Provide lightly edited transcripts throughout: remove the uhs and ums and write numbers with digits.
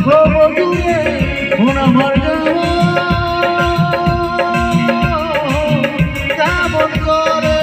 ও বধুরে মন আমার কেমন করে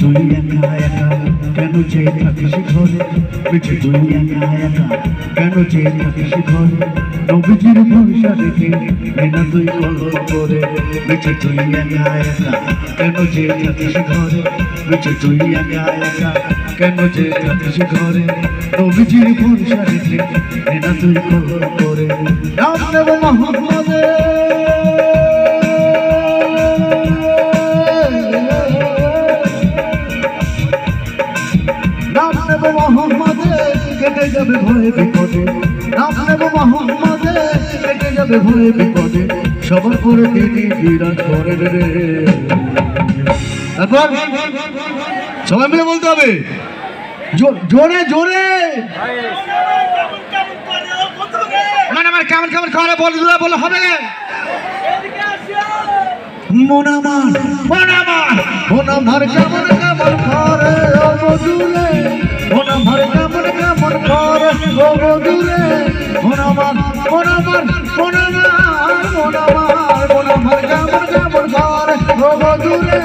তুই একা একা কেন চেয়ে থাকিস ঘরে বেঁচে তুই একা একা কেন চেয়ে থাকিস ঘরে নবীজির ভরসা রেখে না তুই কলম করে বেঁচে তুই একা একা কেন চেয়ে থাকিস ঘরে বেঁচে তুই একা একা কেন চেয়ে থাকিস ঘরে নবীজির ভরসা রেখে না তুই কলম করে নাম নেব মোহাম্মদের নাম নেব মোহাম্মদে কেটে যাবে ভয়ে বিপদে নাম নেব মোহাম্মদে কেটে যাবে ভয়ে বিপদে সবার পরে তিনি বিরাজ করেন রে তারপর সবাই মিলে বলতে হবে জোরে জোরে মানে আমার কেমন কেমন করে বলে হবে মন আমার মন আমার মন আমার কেমন কেমন করে ও বধুরে মন আমার কেমন কেমন করে ও বধুরে মন আমার মন আমার মন আমার মন আমার মন আমার কেমন কেমন করে ও বধুরে